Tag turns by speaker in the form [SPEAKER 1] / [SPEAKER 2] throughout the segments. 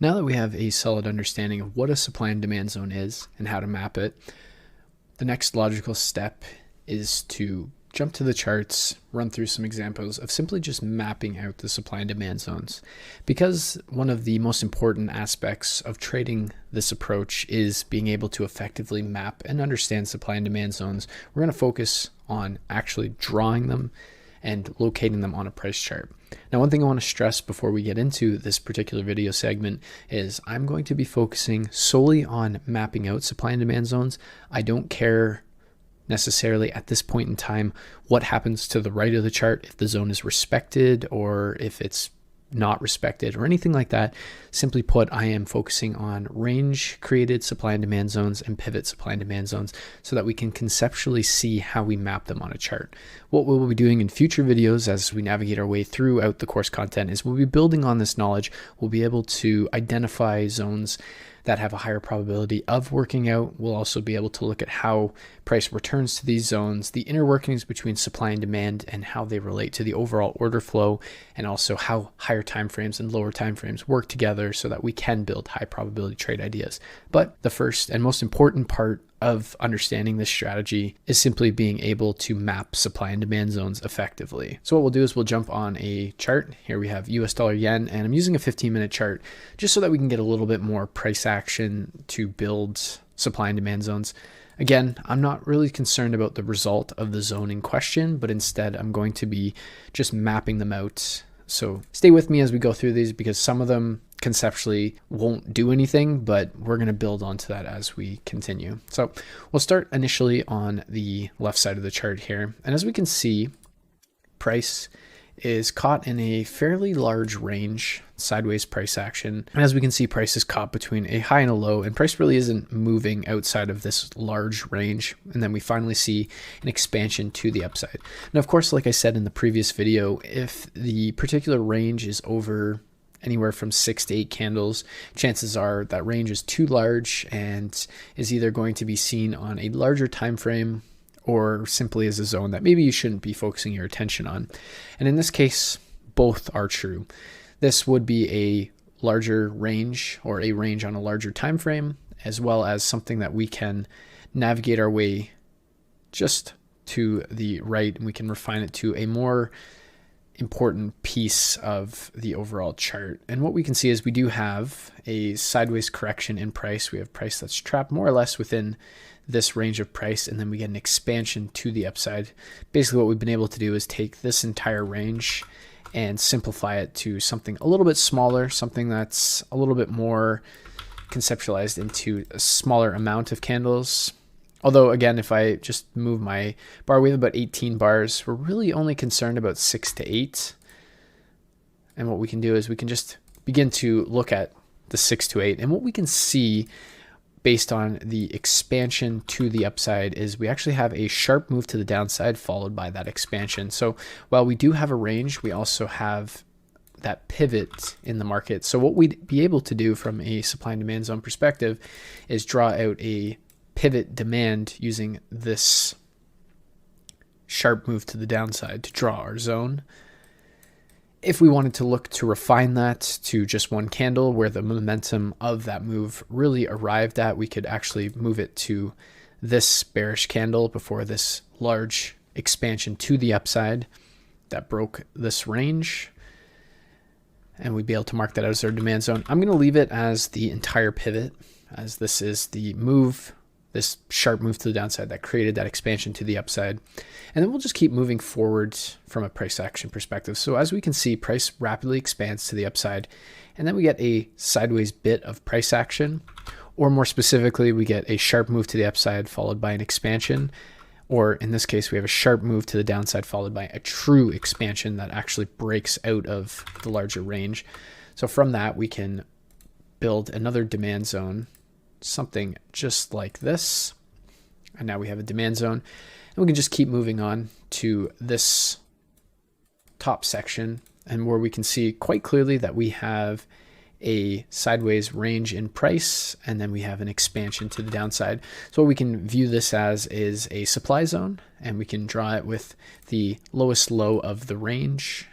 [SPEAKER 1] Now that we have a solid understanding of what a supply and demand zone is and how to map it, the next logical step is to jump to the charts, run through some examples of simply just mapping out the supply and demand zones. Because one of the most important aspects of trading this approach is being able to effectively map and understand supply and demand zones, we're going to focus on actually drawing them and locating them on a price chart. Now, one thing I want to stress before we get into this particular video segment is I'm going to be focusing solely on mapping out supply and demand zones. I don't care necessarily at this point in time what happens to the right of the chart, if the zone is respected or if it's not respected or anything like that. Simply put, I am focusing on range created supply and demand zones and pivot supply and demand zones so that we can conceptually see how we map them on a chart. What we'll be doing in future videos as we navigate our way throughout the course content is we'll be building on this knowledge. We'll be able to identify zones that have a higher probability of working out. We'll also be able to look at how price returns to these zones, the inner workings between supply and demand, and how they relate to the overall order flow, and also how higher timeframes and lower timeframes work together so that we can build high probability trade ideas. But the first and most important part of understanding this strategy is simply being able to map supply and demand zones effectively. So what we'll do is we'll jump on a chart. Here we have US dollar yen, and I'm using a 15-minute chart just so that we can get a little bit more price action to build supply and demand zones. Again, I'm not really concerned about the result of the zone in question, but instead I'm going to be just mapping them out. So stay with me as we go through these because some of them conceptually won't do anything, but we're going to build onto that as we continue. So we'll start initially on the left side of the chart here. And as we can see, price is caught in a fairly large range, sideways price action. And as we can see, price is caught between a high and a low, and price really isn't moving outside of this large range. And then we finally see an expansion to the upside. Now, of course, like I said in the previous video, if the particular range is over anywhere from 6 to 8 candles, chances are that range is too large and is either going to be seen on a larger time frame or simply as a zone that maybe you shouldn't be focusing your attention on. And in this case, both are true. This would be a larger range or a range on a larger time frame, as well as something that we can navigate our way just to the right, and we can refine it to a more important piece of the overall chart. And what we can see is we do have a sideways correction in price. We have price that's trapped more or less within this range of price, and then we get an expansion to the upside. Basically what we've been able to do is take this entire range and simplify it to something a little bit smaller, something that's a little bit more conceptualized into a smaller amount of candles. Although again, if I just move my bar, we have about 18 bars. We're really only concerned about 6 to 8. And what we can do is we can just begin to look at the 6 to 8. And what we can see based on the expansion to the upside is we actually have a sharp move to the downside followed by that expansion. So while we do have a range, we also have that pivot in the market. So what we'd be able to do from a supply and demand zone perspective is draw out a pivot demand using this sharp move to the downside to draw our zone. If we wanted to look to refine that to just one candle where the momentum of that move really arrived at, we could actually move it to this bearish candle before this large expansion to the upside that broke this range. And we'd be able to mark that as our demand zone. I'm going to leave it as the entire pivot, as this is the move, this sharp move to the downside that created that expansion to the upside. And then we'll just keep moving forward from a price action perspective. So as we can see, price rapidly expands to the upside, and then we get a sideways bit of price action, or more specifically, we get a sharp move to the upside followed by an expansion, or in this case, we have a sharp move to the downside followed by a true expansion that actually breaks out of the larger range. So from that, we can build another demand zone, something just like this. And now we have a demand zone, and we can just keep moving on to this top section, and where we can see quite clearly that we have a sideways range in price, and then we have an expansion to the downside. So what we can view this as is a supply zone, and we can draw it with the lowest low of the range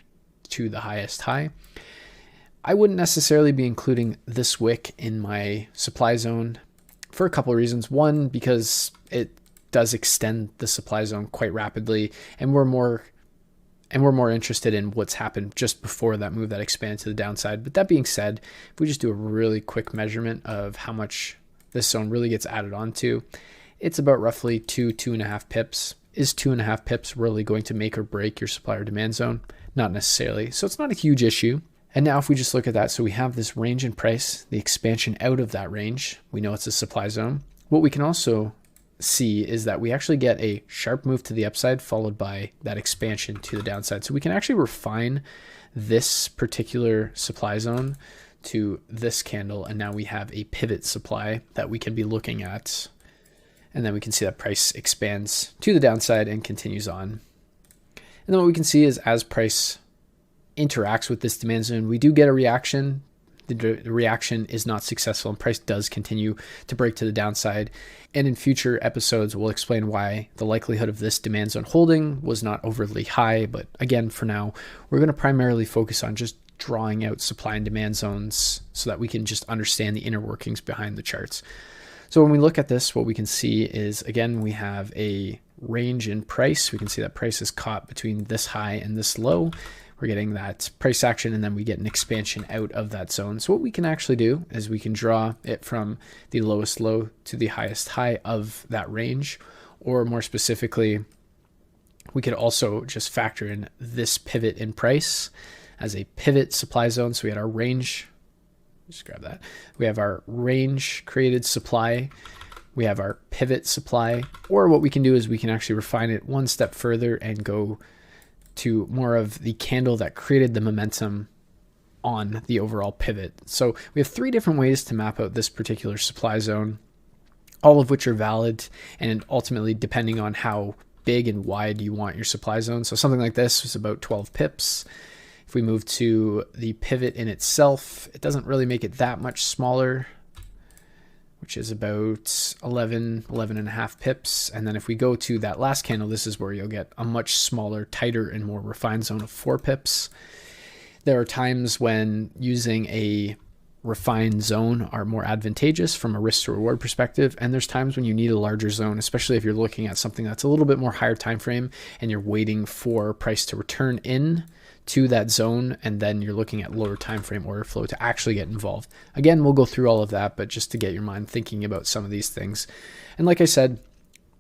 [SPEAKER 1] to the highest high. I wouldn't necessarily be including this wick in my supply zone for a couple of reasons. One, because it does extend the supply zone quite rapidly, and we're more interested in what's happened just before that move that expanded to the downside. But that being said, if we just do a really quick measurement of how much this zone really gets added onto, it's about roughly 2.5 pips. Is 2.5 pips really going to make or break your supply or demand zone? Not necessarily. So it's not a huge issue. And now if we just look at that, so we have this range in price, the expansion out of that range, we know it's a supply zone. What we can also see is that we actually get a sharp move to the upside followed by that expansion to the downside. So we can actually refine this particular supply zone to this candle, and now we have a pivot supply that we can be looking at. And then we can see that price expands to the downside and continues on. And then what we can see is as price interacts with this demand zone, we do get a reaction. The reaction is not successful and price does continue to break to the downside. And in future episodes, we'll explain why the likelihood of this demand zone holding was not overly high. But again, for now, we're going to primarily focus on just drawing out supply and demand zones so that we can just understand the inner workings behind the charts. So when we look at this, what we can see is, again, we have a range in price. We can see that price is caught between this high and this low. We're getting that price action, and then we get an expansion out of that zone. So what we can actually do is we can draw it from the lowest low to the highest high of that range, or more specifically, we could also just factor in this pivot in price as a pivot supply zone. So we had our range, just grab that. We have our range created supply. We have our pivot supply, or what we can do is we can actually refine it one step further and go to more of the candle that created the momentum on the overall pivot. So we have 3 different ways to map out this particular supply zone, all of which are valid, and ultimately depending on how big and wide you want your supply zone. So something like this is about 12 pips. If we move to the pivot in itself, it doesn't really make it that much smaller, which is about 11 and a half pips. And then if we go to that last candle, this is where you'll get a much smaller, tighter, and more refined zone of 4 pips. There are times when using a refined zone are more advantageous from a risk to reward perspective. And there's times when you need a larger zone, especially if you're looking at something that's a little bit more higher time frame and you're waiting for price to return in to that zone, and then you're looking at lower time frame order flow to actually get involved. Again, we'll go through all of that, but just to get your mind thinking about some of these things. And like I said,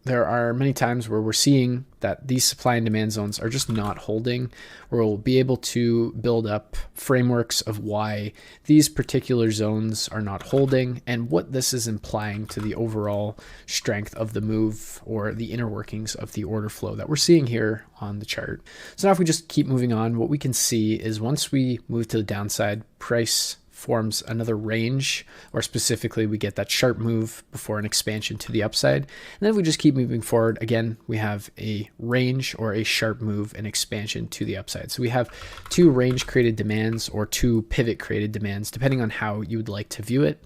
[SPEAKER 1] there are many times where we're seeing that these supply and demand zones are just not holding, or we'll be able to build up frameworks of why these particular zones are not holding and what this is implying to the overall strength of the move or the inner workings of the order flow that we're seeing here on the chart. So now if we just keep moving on, what we can see is once we move to the downside, price forms another range, or specifically we get that sharp move before an expansion to the upside. And then if we just keep moving forward, again, we have a range or a sharp move and expansion to the upside. So we have 2 range created demands or 2 pivot created demands, depending on how you would like to view it.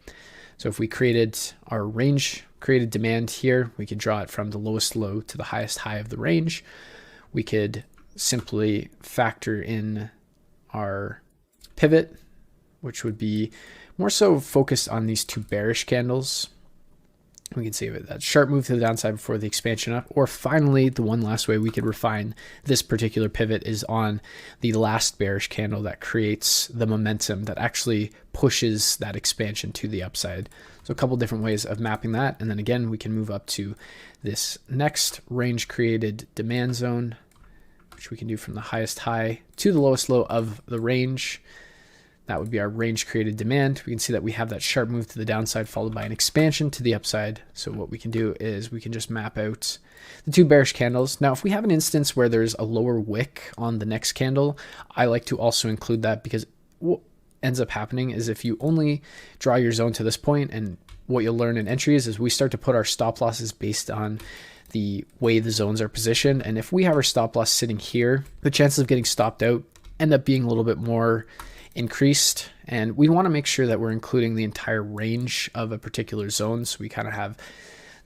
[SPEAKER 1] So if we created our range created demand here, we could draw it from the lowest low to the highest high of the range. We could simply factor in our pivot, which would be more so focused on these 2 bearish candles. We can see that sharp move to the downside before the expansion up. Or finally, the one last way we could refine this particular pivot is on the last bearish candle that creates the momentum that actually pushes that expansion to the upside. So a couple different ways of mapping that. And then again, we can move up to this next range created demand zone, which we can do from the highest high to the lowest low of the range. That would be our range created demand. We can see that we have that sharp move to the downside followed by an expansion to the upside. So what we can do is we can just map out the 2 bearish candles. Now, if we have an instance where there's a lower wick on the next candle, I like to also include that, because what ends up happening is if you only draw your zone to this point, and what you'll learn in entries is we start to put our stop losses based on the way the zones are positioned. And if we have our stop loss sitting here, the chances of getting stopped out end up being a little bit more increased, and we want to make sure that we're including the entire range of a particular zone, so we kind of have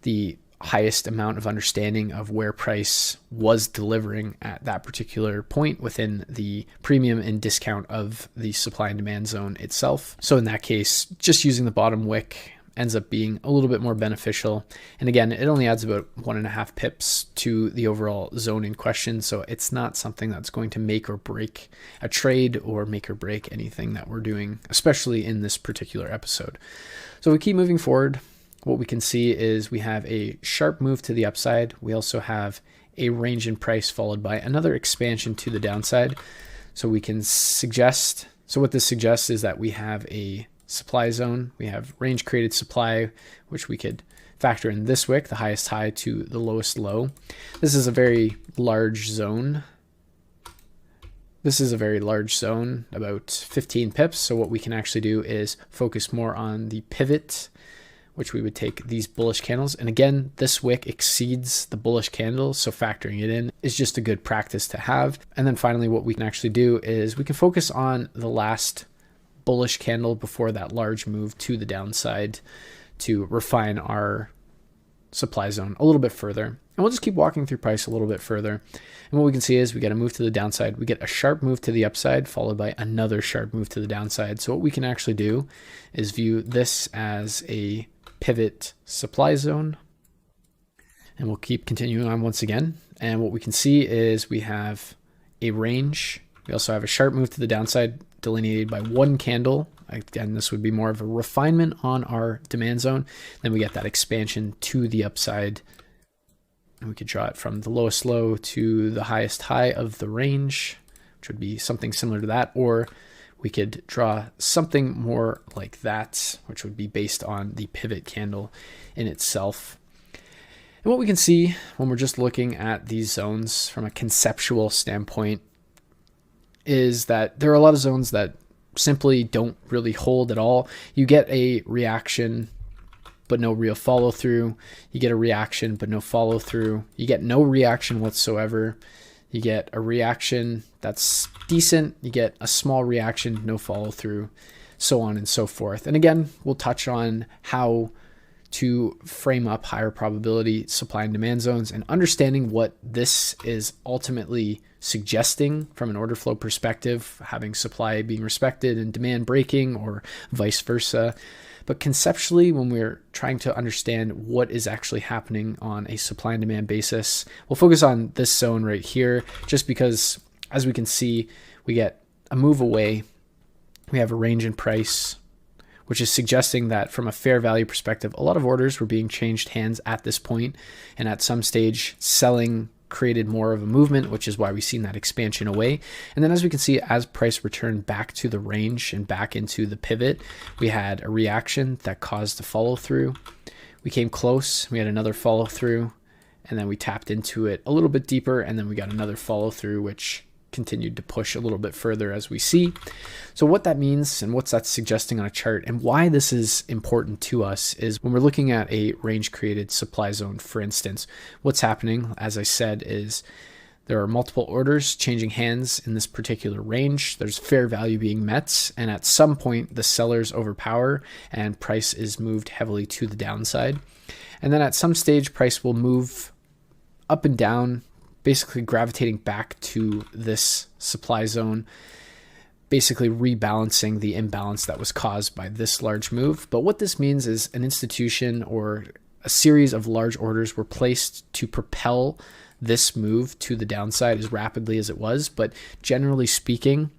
[SPEAKER 1] the highest amount of understanding of where price was delivering at that particular point within the premium and discount of the supply and demand zone itself. So in that case, just using the bottom wick ends up being a little bit more beneficial. And again, it only adds about 1.5 pips to the overall zone in question. So it's not something that's going to make or break a trade or make or break anything that we're doing, especially in this particular episode. So we keep moving forward. What we can see is we have a sharp move to the upside. We also have a range in price followed by another expansion to the downside. So we can suggest, so what this suggests is that we have a supply zone. We have range created supply, which we could factor in this wick, the highest high to the lowest low. This is a very large zone. This is a very large zone, about 15 pips. So what we can actually do is focus more on the pivot, which we would take these bullish candles. And again, this wick exceeds the bullish candle, so factoring it in is just a good practice to have. And then finally, what we can actually do is we can focus on the last bullish candle before that large move to the downside to refine our supply zone a little bit further. And we'll just keep walking through price a little bit further. And what we can see is we get a move to the downside. We get a sharp move to the upside followed by another sharp move to the downside. So what we can actually do is view this as a pivot supply zone. And we'll keep continuing on once again. And what we can see is we have a range. We also have a sharp move to the downside delineated by one candle. Again, this would be more of a refinement on our demand zone. Then we get that expansion to the upside. And we could draw it from the lowest low to the highest high of the range, which would be something similar to that. Or we could draw something more like that, which would be based on the pivot candle in itself. And what we can see when we're just looking at these zones from a conceptual standpoint is that there are a lot of zones that simply don't really hold at all. You get a reaction, but no real follow through. You get a reaction, but no follow through. You get no reaction whatsoever. You get a reaction that's decent. You get a small reaction, no follow through, so on and so forth. And again, we'll touch on how to frame up higher probability supply and demand zones and understanding what this is ultimately suggesting from an order flow perspective, having supply being respected and demand breaking or vice versa. But conceptually, when we're trying to understand what is actually happening on a supply and demand basis, we'll focus on this zone right here, just because as we can see, we get a move away. We have a range in price, which is suggesting that from a fair value perspective, a lot of orders were being changed hands at this point, and at some stage selling created more of a movement, which is why we've seen that expansion away. And then as we can see, as price returned back to the range and back into the pivot, we had a reaction that caused a follow through. We came close, we had another follow through, and then we tapped into it a little bit deeper, and then we got another follow through, which continued to push a little bit further as we see. So what that means and what's that suggesting on a chart and why this is important to us is when we're looking at a range created supply zone, for instance, what's happening, as I said, is there are multiple orders changing hands in this particular range. There's fair value being met, and at some point the sellers overpower and price is moved heavily to the downside. And then at some stage price will move up and down, basically gravitating back to this supply zone, basically rebalancing the imbalance that was caused by this large move. But what this means is an institution or a series of large orders were placed to propel this move to the downside as rapidly as it was. But generally speaking,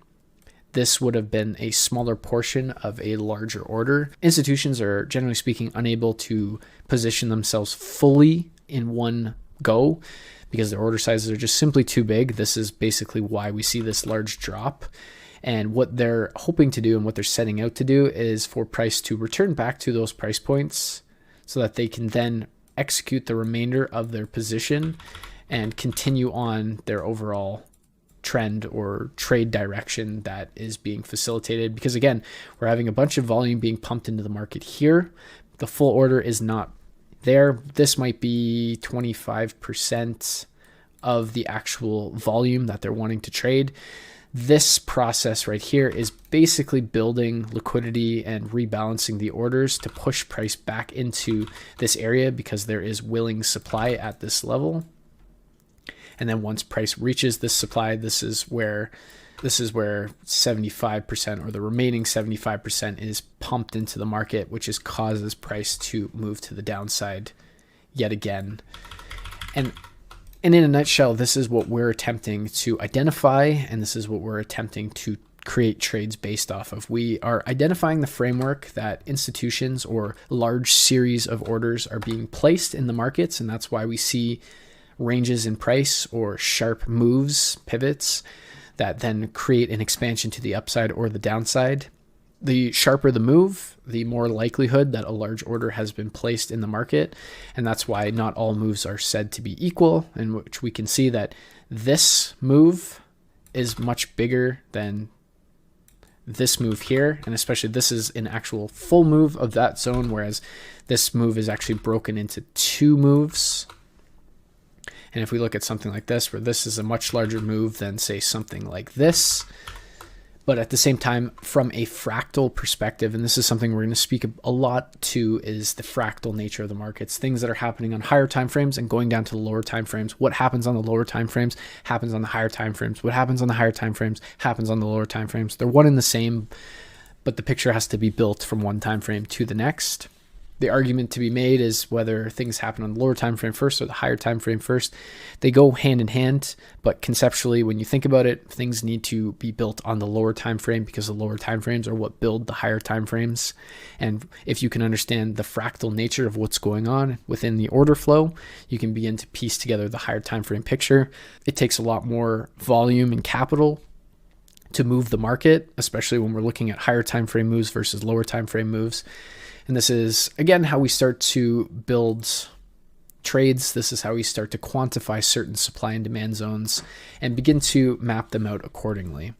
[SPEAKER 1] this would have been a smaller portion of a larger order. Institutions are generally speaking unable to position themselves fully in one go because their order sizes are just simply too big. This is basically why we see this large drop. And what they're hoping to do and what they're setting out to do is for price to return back to those price points so that they can then execute the remainder of their position and continue on their overall trend or trade direction that is being facilitated. Because again, we're having a bunch of volume being pumped into the market here. The full order is not there. This might be 25% of the actual volume that they're wanting to trade. This process right here is basically building liquidity and rebalancing the orders to push price back into this area because there is willing supply at this level. And then once price reaches this supply, this is where 75% or the remaining 75% is pumped into the market, which causes price to move to the downside yet again. And in a nutshell, this is what we're attempting to identify, and this is what we're attempting to create trades based off of. We are identifying the framework that institutions or large series of orders are being placed in the markets, and that's why we see ranges in price or sharp moves, pivots, that then create an expansion to the upside or the downside. The sharper the move, the more likelihood that a large order has been placed in the market. And that's why not all moves are said to be equal, in which we can see that this move is much bigger than this move here. And especially this is an actual full move of that zone, whereas this move is actually broken into two moves. And if we look at something like this, where this is a much larger move than, say, something like this, but at the same time, from a fractal perspective, and this is something we're going to speak a lot to, is the fractal nature of the markets, things that are happening on higher time frames and going down to the lower time frames. What happens on the lower time frames happens on the higher time frames. What happens on the higher time frames happens on the lower time frames. They're one and the same, but the picture has to be built from one time frame to the next. The argument to be made is whether things happen on the lower time frame first or the higher time frame first. They go hand in hand, but conceptually, when you think about it, things need to be built on the lower time frame because the lower time frames are what build the higher time frames. And if you can understand the fractal nature of what's going on within the order flow, you can begin to piece together the higher time frame picture. It takes a lot more volume and capital to move the market, especially when we're looking at higher time frame moves versus lower time frame moves. And this is, again, how we start to build trades. This is how we start to quantify certain supply and demand zones and begin to map them out accordingly.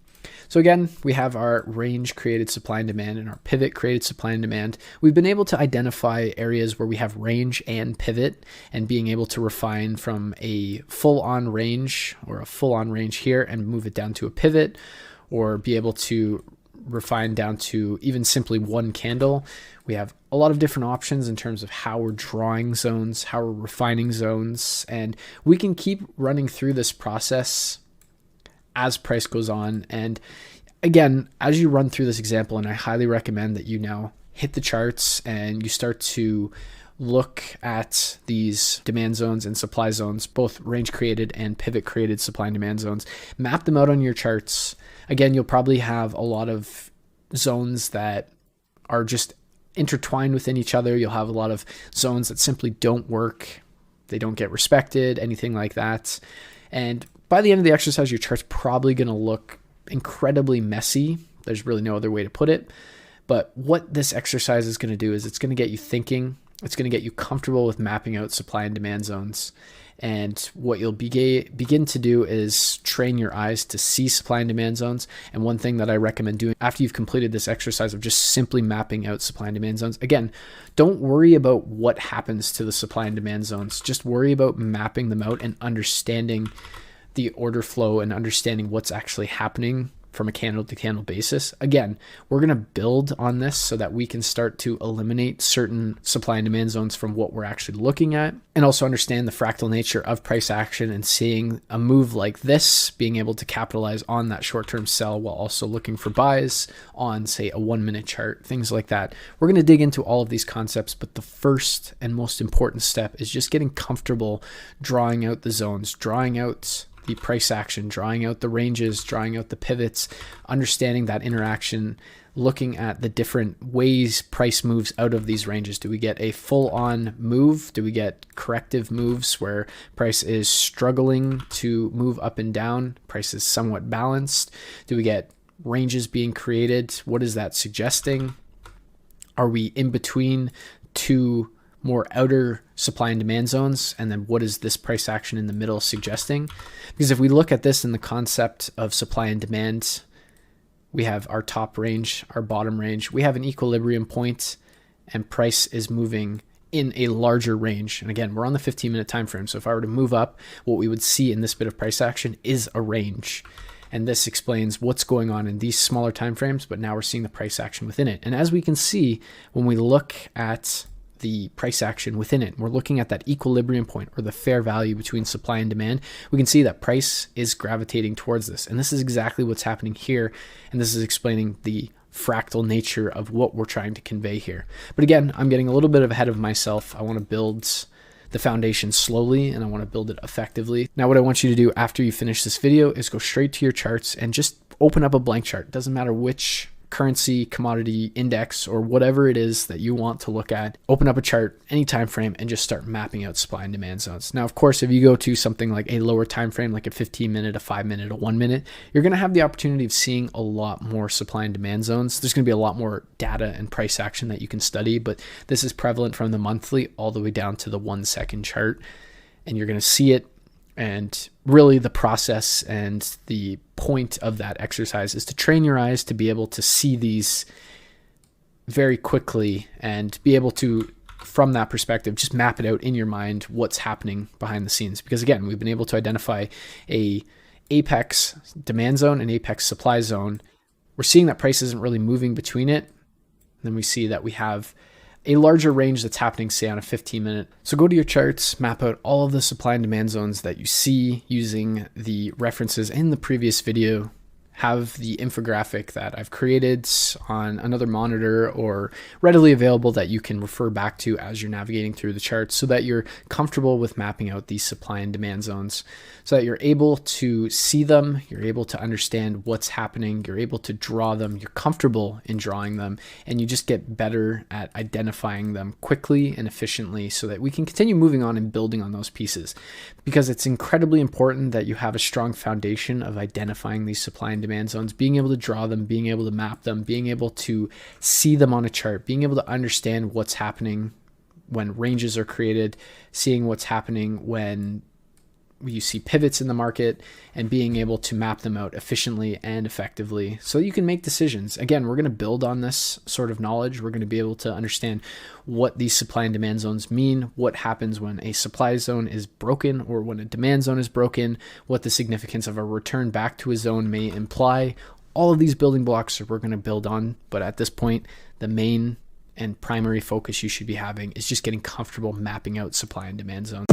[SPEAKER 1] So again, we have our range created supply and demand and our pivot created supply and demand. We've been able to identify areas where we have range and pivot, and being able to refine from a full-on range or a full-on range here and move it down to a pivot, or be able to refine down to even simply one candle. We have a lot of different options in terms of how we're drawing zones, how we're refining zones, and we can keep running through this process as price goes on. And again, as you run through this example, and I highly recommend that you now hit the charts and you start to look at these demand zones and supply zones, both range created and pivot created supply and demand zones, map them out on your charts. Again, you'll probably have a lot of zones that are just intertwined within each other. You'll have a lot of zones that simply don't work. They don't get respected, anything like that. And by the end of the exercise, your chart's probably going to look incredibly messy. There's really no other way to put it. But what this exercise is going to do is it's going to get you thinking. It's going to get you comfortable with mapping out supply and demand zones. And what you'll begin to do is train your eyes to see supply and demand zones. And one thing that I recommend doing after you've completed this exercise of just simply mapping out supply and demand zones, again, don't worry about what happens to the supply and demand zones. Just worry about mapping them out and understanding the order flow and understanding what's actually happening from a candle to candle basis. Again, we're going to build on this so that we can start to eliminate certain supply and demand zones from what we're actually looking at, and also understand the fractal nature of price action and seeing a move like this, being able to capitalize on that short-term sell while also looking for buys on, say, a 1-minute chart, things like that. We're going to dig into all of these concepts, but the first and most important step is just getting comfortable drawing out the zones, drawing out the price action, drawing out the ranges, drawing out the pivots, understanding that interaction, looking at the different ways price moves out of these ranges. Do we get a full-on move? Do we get corrective moves where price is struggling to move up and down? Price is somewhat balanced. Do we get ranges being created? What is that suggesting? Are we in between two more outer supply and demand zones? And then what is this price action in the middle suggesting? Because if we look at this in the concept of supply and demand, we have our top range, our bottom range. We have an equilibrium point, and price is moving in a larger range. And again, we're on the 15-minute time frame. So if I were to move up, what we would see in this bit of price action is a range. And this explains what's going on in these smaller time frames, but now we're seeing the price action within it. And as we can see, when we look at the price action within it, we're looking at that equilibrium point, or the fair value between supply and demand. We can see that price is gravitating towards this. And this is exactly what's happening here. And this is explaining the fractal nature of what we're trying to convey here. But again, I'm getting a little bit ahead of myself. I want to build the foundation slowly, and I want to build it effectively. Now, what I want you to do after you finish this video is go straight to your charts and just open up a blank chart. It doesn't matter which currency, commodity, index, or whatever it is that you want to look at. Open up a chart, any time frame, and just start mapping out supply and demand zones. Now, of course, if you go to something like a lower time frame, like a 15-minute, a 5-minute, a 1-minute, you're going to have the opportunity of seeing a lot more supply and demand zones. There's going to be a lot more data and price action that you can study, but this is prevalent from the monthly all the way down to the 1-second chart, and you're going to see it. And really the process and the point of that exercise is to train your eyes to be able to see these very quickly and be able to, from that perspective, just map it out in your mind what's happening behind the scenes. Because again, we've been able to identify a apex demand zone and apex supply zone. We're seeing that price isn't really moving between it. Then we see that we have a larger range that's happening, say, on a 15-minute. So go to your charts, map out all of the supply and demand zones that you see using the references in the previous video. Have the infographic that I've created on another monitor or readily available that you can refer back to as you're navigating through the charts, so that you're comfortable with mapping out these supply and demand zones, so that you're able to see them, you're able to understand what's happening, you're able to draw them, you're comfortable in drawing them, and you just get better at identifying them quickly and efficiently, so that we can continue moving on and building on those pieces. Because it's incredibly important that you have a strong foundation of identifying these supply and demand zones, being able to draw them, being able to map them, being able to see them on a chart, being able to understand what's happening when ranges are created, seeing what's happening when you see pivots in the market, and being able to map them out efficiently and effectively so you can make decisions. Again, we're going to build on this sort of knowledge. We're going to be able to understand what these supply and demand zones mean, what happens when a supply zone is broken or when a demand zone is broken, what the significance of a return back to a zone may imply. All of these building blocks we're going to build on, but at this point, the main and primary focus you should be having is just getting comfortable mapping out supply and demand zones.